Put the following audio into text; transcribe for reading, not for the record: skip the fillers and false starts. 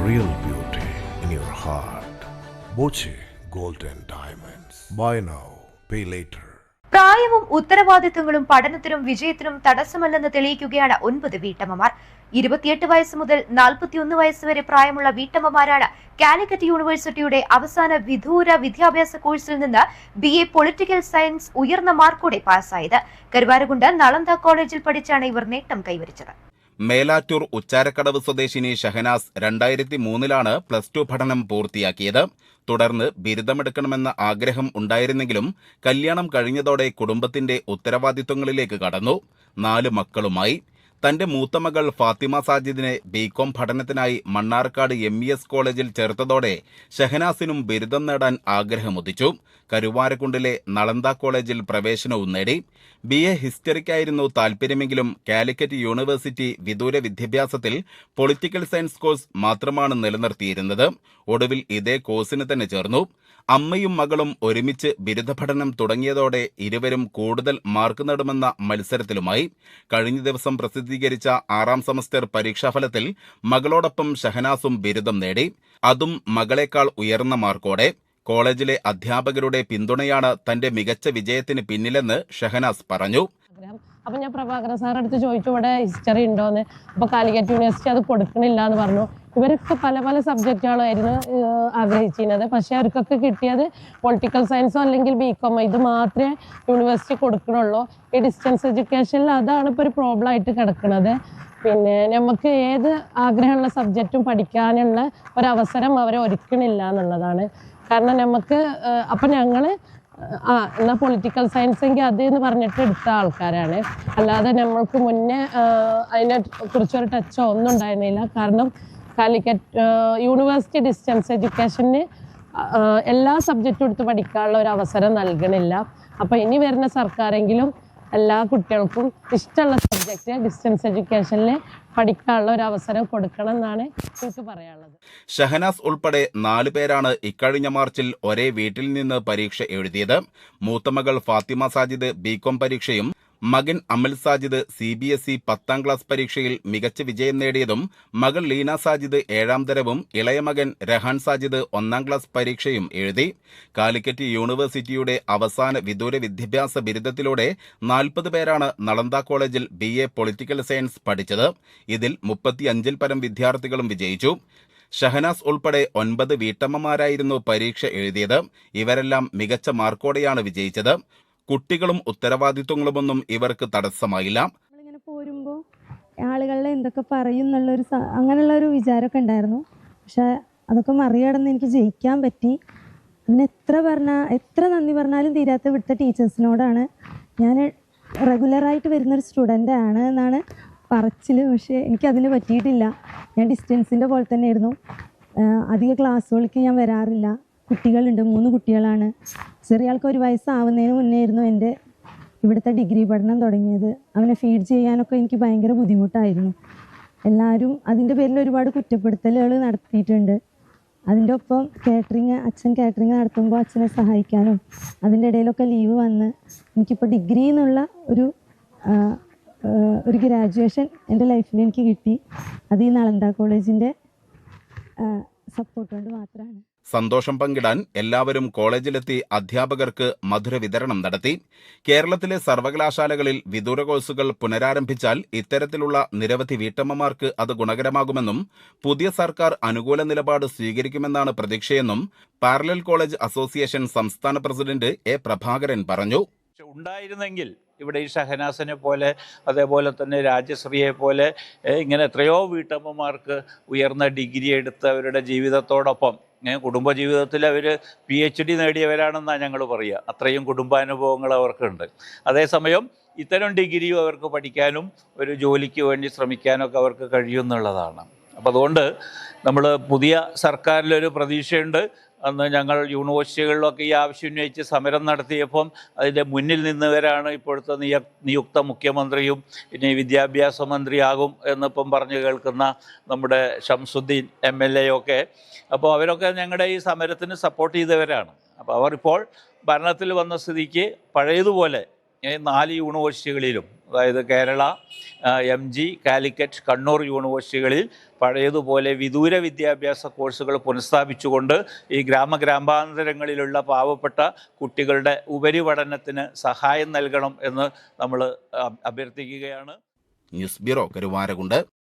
real beauty in your heart. Boche Golden Diamonds. Buy now, pay later. പ്രായവും ഉത്തരവാദിത്തങ്ങളും പഠനത്തിനും വിജയത്തിനും തടസ്സമല്ലെന്ന് തെളിയിക്കുകയാണ് 9 വീട്ടമ്മമാർ. 28 വയസ്സ് മുതൽ 41 വയസ്സ് വരെ പ്രായമുള്ള വീട്ടമ്മമാരാണ് കാലിക്കറ്റ് യൂണിവേഴ്സിറ്റിയുടെ അവസാന വിദൂര വിദ്യാഭ്യാസ കോഴ്സിൽ നിന്ന് BA പൊളിറ്റിക്കൽ സയൻസ് ഉയർന്ന മാർക്കോടെ പാസ്സായത്. കരുവാരകുണ്ട് നളന്ദ കോളേജിൽ പഠിച്ചാണ് ഇവർ നേട്ടം കൈവരിച്ചത്. മേലാറ്റൂർ ഉച്ചാരക്കടവ് സ്വദേശിനി ഷഹനാസ് 2003 +2 പഠനം പൂർത്തിയാക്കിയത്. തുടർന്ന് ബിരുദമെടുക്കണമെന്ന ആഗ്രഹം ഉണ്ടായിരുന്നെങ്കിലും കല്യാണം കഴിഞ്ഞതോടെ കുടുംബത്തിന്റെ ഉത്തരവാദിത്വങ്ങളിലേക്ക് കടന്നു. 4 മക്കളുമായി. തന്റെ മൂത്ത മകൾ ഫാത്തിമ സാജിദിനെ BCom പഠനത്തിനായി മണ്ണാർക്കാട് MES കോളേജിൽ ചേർത്തതോടെ ഷഹനാസിനും ബിരുദം നേടാൻ ആഗ്രഹമുദിച്ചു. കരുവാരക്കുണ്ടിലെ നളന്ദ കോളേജിൽ പ്രവേശനവും നേടി. BA ഹിസ്റ്ററിക്കായിരുന്നു താൽപ്പര്യമെങ്കിലും കാലിക്കറ്റ് യൂണിവേഴ്സിറ്റി വിദൂര വിദ്യാഭ്യാസത്തിൽ പൊളിറ്റിക്കൽ സയൻസ് കോഴ്സ് മാത്രമാണ് നിലനിർത്തിയിരുന്നത്. ഒടുവിൽ ഇതേ കോഴ്സിന് തന്നെ ചേർന്നു. അമ്മയും മകളും ഒരുമിച്ച് ബിരുദ പഠനം തുടങ്ങിയതോടെ ഇരുവരും കൂടുതൽ മാർക്ക് നേടുമെന്ന മത്സരത്തിലുമായി. കഴിഞ്ഞ ദിവസം പ്രസിദ്ധീകരിച്ച 6ാം സെമസ്റ്റർ പരീക്ഷാഫലത്തിൽ മകളോടൊപ്പം ഷഹനാസും ബിരുദം നേടി. അതും മകളേക്കാൾ ഉയർന്ന മാർക്കോടെ. കോളേജിലെ അധ്യാപകരുടെ പിന്തുണയാണ് തന്റെ മികച്ച വിജയത്തിന് പിന്നിലെന്ന് ഷഹനാസ് പറഞ്ഞു. അപ്പം ഞാൻ പ്രഭാകരൻ സാറിൻ്റെ അടുത്ത് ചോദിച്ചു ഇവിടെ ഹിസ്റ്ററി ഉണ്ടോയെന്ന്. അപ്പോൾ കാലിക്കറ്റ് യൂണിവേഴ്സിറ്റി അത് കൊടുക്കണില്ല എന്ന് പറഞ്ഞു. ഇവരൊക്കെ പല സബ്ജക്റ്റുകളായിരുന്നു ആഗ്രഹിച്ചിരുന്നത്. പക്ഷേ അവർക്കൊക്കെ കിട്ടിയത് പൊളിറ്റിക്കൽ സയൻസോ അല്ലെങ്കിൽ BCom ഇത് മാത്രമേ യൂണിവേഴ്സിറ്റി കൊടുക്കണുള്ളൂ. ഈ ഡിസ്റ്റൻസ് എഡ്യൂക്കേഷനിൽ അതാണ് ഇപ്പോൾ ഒരു പ്രോബ്ലം ആയിട്ട് കിടക്കുന്നത്. പിന്നെ നമുക്ക് ഏത് ആഗ്രഹമുള്ള സബ്ജക്റ്റും പഠിക്കാനുള്ള ഒരവസരം അവരെ ഒരുക്കണില്ല എന്നുള്ളതാണ്. കാരണം നമുക്ക് അപ്പം ഞങ്ങൾ എന്നാൽ പൊളിറ്റിക്കൽ സയൻസ് എങ്കിൽ അതെന്ന് പറഞ്ഞിട്ട് എടുത്ത ആൾക്കാരാണ്. അല്ലാതെ നമ്മൾക്ക് മുന്നേ അതിനെ കുറിച്ചൊരു ടച്ചോ ഒന്നും ഉണ്ടായിരുന്നില്ല. കാരണം കാലിക്കറ്റ് യൂണിവേഴ്സിറ്റി ഡിസ്റ്റൻസ് എഡ്യൂക്കേഷന് എല്ലാ സബ്ജക്റ്റും എടുത്ത് പഠിക്കാനുള്ള ഒരു അവസരം നൽകണില്ല. അപ്പോൾ ഇനി വരുന്ന സർക്കാരെങ്കിലും എല്ലാ കുട്ടികൾക്കും ഇഷ്ടമുള്ള സബ്ജക്റ്റ് ഡിസ്റ്റൻസ് എഡ്യൂക്കേഷനിൽ പഠിക്കാനുള്ള ഒരു അവസരം കൊടുക്കണം എന്നാണ് എനിക്ക് പറയാനുള്ളത്. ഷഹനാസ് ഉൾപ്പെടെ 4 പേരാണ് ഇക്കഴിഞ്ഞ മാർച്ചിൽ ഒരേ വീട്ടിൽ നിന്ന് പരീക്ഷ എഴുതിയത്. മൂത്തമകൾ ഫാത്തിമ സാജിദ് BCom പരീക്ഷയും മകൻ അമൽ സാജിദ് CBSE 10ാം ക്ലാസ് പരീക്ഷയിൽ മികച്ച വിജയം നേടിയതും മകൾ ലീന സാജിദ് 7ാം തരവും ഇളയ മകൻ രഹാൻ സാജിദ് 1ാം ക്ലാസ് പരീക്ഷയും എഴുതി. കാലിക്കറ്റ് യൂണിവേഴ്സിറ്റിയുടെ അവസാന വിദൂര വിദ്യാഭ്യാസ ബിരുദത്തിലൂടെ 40 പേരാണ് നളന്ദ കോളേജിൽ BA പൊളിറ്റിക്കൽ സയൻസ് പഠിച്ചത്. ഇതിൽ 35ൽ പരം വിദ്യാർത്ഥികളും വിജയിച്ചു. ഷഹനാസ് ഉൾപ്പെടെ 9 വീട്ടമ്മമാരായിരുന്നു പരീക്ഷ എഴുതിയത്. ഇവരെല്ലാം മികച്ച മാർക്കോടെയാണ് വിജയിച്ചത്. കുട്ടികളും ഉത്തരവാദിത്വങ്ങളുമൊന്നും ഇവർക്ക് തടസ്സമായില്ല. നമ്മളിങ്ങനെ പോരുമ്പോൾ ആളുകളെ എന്തൊക്കെ പറയും എന്നുള്ളൊരു അങ്ങനെയുള്ളൊരു വിചാരമൊക്കെ ഉണ്ടായിരുന്നു. പക്ഷെ അതൊക്കെ മറികടന്ന് എനിക്ക് ജയിക്കാൻ പറ്റി. അതിന് എത്ര നന്ദി പറഞ്ഞാലും തീരാത്ത ഇവിടുത്തെ ടീച്ചേഴ്സിനോടാണ്. ഞാൻ റെഗുലറായിട്ട് വരുന്നൊരു സ്റ്റുഡൻ്റാണ് എന്നാണ് പറച്ചിൽ. പക്ഷേ എനിക്കതിന് പറ്റിയിട്ടില്ല. ഞാൻ ഡിസ്റ്റൻസിൻ്റെ പോലെ തന്നെയായിരുന്നു. അധിക ക്ലാസ്സുകൾക്ക് ഞാൻ വരാറില്ല. കുട്ടികളുണ്ട്, 3 കുട്ടികളാണ്. ചെറിയ ആൾക്ക് 1 വയസ്സാവുന്നതിന് മുന്നേ ആയിരുന്നു എൻ്റെ ഇവിടുത്തെ ഡിഗ്രി പഠനം തുടങ്ങിയത്. അവനെ ഫീഡ് ചെയ്യാനൊക്കെ എനിക്ക് ഭയങ്കര ബുദ്ധിമുട്ടായിരുന്നു. എല്ലാവരും അതിൻ്റെ പേരിൽ ഒരുപാട് കുറ്റപ്പെടുത്തലുകൾ നടത്തിയിട്ടുണ്ട്. അതിൻ്റെ ഒപ്പം അച്ഛൻ കാറ്ററിങ് നടത്തുമ്പോൾ അച്ഛനെ സഹായിക്കാനും അതിൻ്റെ ഇടയിലൊക്കെ ലീവ് വന്ന് എനിക്കിപ്പോൾ ഡിഗ്രി എന്നുള്ള ഒരു ഗ്രാജുവേഷൻ എൻ്റെ ലൈഫിൽ എനിക്ക് കിട്ടി. അത് ഈ നളന്ദ കോളേജിൻ്റെ സപ്പോർട്ട് കൊണ്ട് മാത്രമാണ്. സന്തോഷം പങ്കിടാൻ എല്ലാവരും കോളേജിലെത്തി അധ്യാപകർക്ക് മധുര വിതരണം നടത്തി. കേരളത്തിലെ സർവകലാശാലകളിൽ വിദൂര കോഴ്സുകൾ പുനരാരംഭിച്ചാൽ ഇത്തരത്തിലുള്ള നിരവധി വീട്ടമ്മമാർക്ക് അത് ഗുണകരമാകുമെന്നും പുതിയ സർക്കാർ അനുകൂല നിലപാട് സ്വീകരിക്കുമെന്നാണ് പ്രതീക്ഷയെന്നും പാരലൽ കോളേജ് അസോസിയേഷൻ സംസ്ഥാന പ്രസിഡന്റ് A. പ്രഭാകരൻ പറഞ്ഞു. ഉണ്ടായിരുന്നെങ്കിൽ ഇവിടെ ഈ ഷഹനാസിനെ പോലെ അതേപോലെ തന്നെ രാജശ്രീയെ പോലെ ഇങ്ങനെ എത്രയോ വീട്ടമ്മമാർക്ക് ഉയർന്ന ഡിഗ്രി എടുത്ത് അവരുടെ ജീവിതത്തോടൊപ്പം കുടുംബജീവിതത്തിൽ അവർ PhD നേടിയവരാണെന്നാണ് ഞങ്ങൾ പറയുക. അത്രയും കുടുംബാനുഭവങ്ങൾ അവർക്കുണ്ട്. അതേസമയം ഇത്തരം ഡിഗ്രിയും അവർക്ക് പഠിക്കാനും ഒരു ജോലിക്ക് വേണ്ടി ശ്രമിക്കാനൊക്കെ അവർക്ക് കഴിയുമെന്നുള്ളതാണ്. അപ്പോൾ അതുകൊണ്ട് നമ്മൾ പുതിയ സർക്കാരിലൊരു പ്രതീക്ഷയുണ്ട്. അന്ന് ഞങ്ങൾ യൂണിവേഴ്സിറ്റികളിലൊക്കെ ഈ ആവശ്യം ഉന്നയിച്ച് സമരം നടത്തിയപ്പം അതിൻ്റെ മുന്നിൽ നിന്നവരാണ് ഇപ്പോഴത്തെ നിയുക്ത മുഖ്യമന്ത്രിയും പിന്നെ വിദ്യാഭ്യാസ മന്ത്രിയാകും എന്നിപ്പം പറഞ്ഞു കേൾക്കുന്ന നമ്മുടെ ഷംസുദ്ദീൻ MLA ഒക്കെ. അപ്പോൾ അവരൊക്കെ ഞങ്ങളുടെ ഈ സമരത്തിന് സപ്പോർട്ട് ചെയ്തവരാണ്. അപ്പോൾ അവർ ഇപ്പോൾ ഭരണത്തിൽ വന്ന സ്ഥിതിക്ക് പഴയതുപോലെ 4 യൂണിവേഴ്സിറ്റികളിലും അതായത് കേരള, MG, കാലിക്കറ്റ്, കണ്ണൂർ യൂണിവേഴ്സിറ്റികളിൽ പഴയതുപോലെ വിദൂര വിദ്യാഭ്യാസ കോഴ്സുകൾ പുനഃസ്ഥാപിച്ചുകൊണ്ട് ഈ ഗ്രാമാന്തരങ്ങളിലുള്ള പാവപ്പെട്ട കുട്ടികളുടെ ഉപരിപഠനത്തിന് സഹായം നൽകണം എന്ന് നമ്മൾ അഭ്യർത്ഥിക്കുകയാണ്. News bureau, Karuvarakundu.